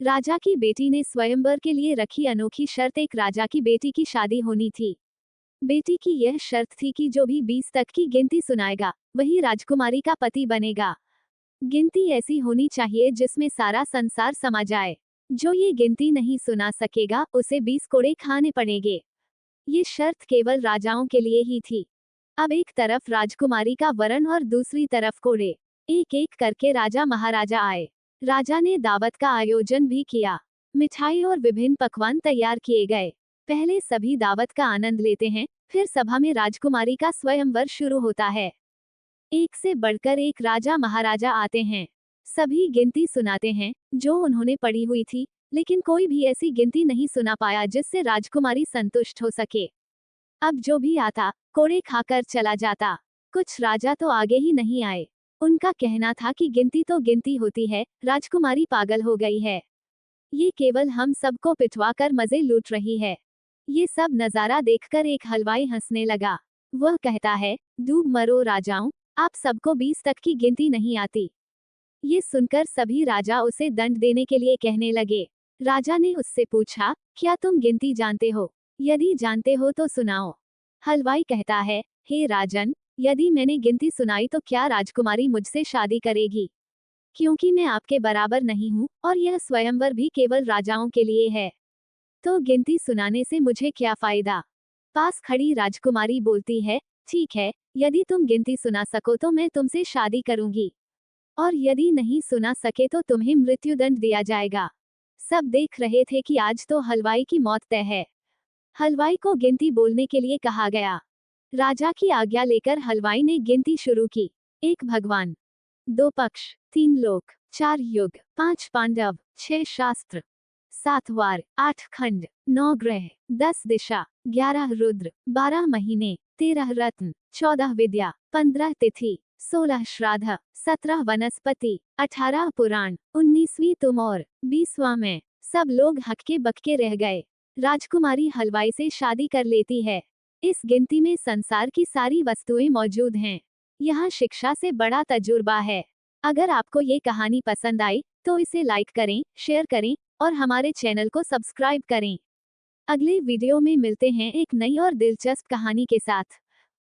राजा की बेटी ने स्वयंवर के लिए रखी अनोखी शर्त। एक राजा की बेटी की शादी होनी थी। बेटी की यह शर्त थी कि जो भी 20 तक की गिनती सुनाएगा वही राजकुमारी का पति बनेगा। गिनती ऐसी होनी चाहिए जिसमें सारा संसार समा जाए। जो ये गिनती नहीं सुना सकेगा उसे 20 कोड़े खाने पड़ेंगे। ये शर्त केवल राजाओं के लिए ही थी। अब एक तरफ राजकुमारी का वरण और दूसरी तरफ कोड़े। एक एक करके राजा महाराजा आए। राजा ने दावत का आयोजन भी किया। मिठाई और विभिन्न पकवान तैयार किए गए। पहले सभी दावत का आनंद लेते हैं, फिर सभा में राजकुमारी का स्वयंवर शुरू होता है। एक से बढ़कर एक राजा महाराजा आते हैं। सभी गिनती सुनाते हैं जो उन्होंने पढ़ी हुई थी, लेकिन कोई भी ऐसी गिनती नहीं सुना पाया जिससे राजकुमारी संतुष्ट हो सके। अब जो भी आता कोड़े खाकर चला जाता। कुछ राजा तो आगे ही नहीं आए। उनका कहना था कि गिनती तो गिनती होती है, राजकुमारी पागल हो गई है। ये केवल हम सबको पिटवा कर मजे लूट रही है। ये सब नजारा देखकर एक हलवाई हंसने लगा। वह कहता है, डूब मरो राजाओं, आप सबको 20 तक की गिनती नहीं आती। ये सुनकर सभी राजा उसे दंड देने के लिए कहने लगे। राजा ने उससे पूछा, क्या तुम गिनती जानते हो? यदि जानते हो तो सुनाओ। हलवाई कहता है, हे राजन, यदि मैंने गिनती सुनाई तो क्या राजकुमारी मुझसे शादी करेगी? क्योंकि मैं आपके बराबर नहीं हूँ और यह स्वयंवर भी केवल राजाओं के लिए है। तो गिनती सुनाने से मुझे क्या फायदा? पास खड़ी राजकुमारी बोलती है, ठीक है, यदि तुम गिनती सुना सको तो मैं तुमसे शादी करूंगी, और यदि नहीं सुना सके तो तुम्हें मृत्युदंड दिया जाएगा। सब देख रहे थे कि आज तो हलवाई की मौत तय है। हलवाई को गिनती बोलने के लिए कहा गया। राजा की आज्ञा लेकर हलवाई ने गिनती शुरू की। 1 भगवान, 2 पक्ष, 3 लोक, 4 युग, 5 पांडव, 6 शास्त्र, 7 वार, 8 खंड, 9 ग्रह, 10 दिशा, 11 रुद्र, 12 महीने, 13 रत्न, 14 विद्या, 15 तिथि, 16 श्राद्ध, 17 वनस्पति, 18 पुराण, 19वीं तुम और 20वां मैं। सब लोग हक्के बक्के रह गए। राजकुमारी हलवाई से शादी कर लेती है। इस गिनती में संसार की सारी वस्तुएं मौजूद हैं। यहाँ शिक्षा से बड़ा तजुर्बा है। अगर आपको ये कहानी पसंद आई तो इसे लाइक करें, शेयर करें और हमारे चैनल को सब्सक्राइब करें। अगले वीडियो में मिलते हैं एक नई और दिलचस्प कहानी के साथ।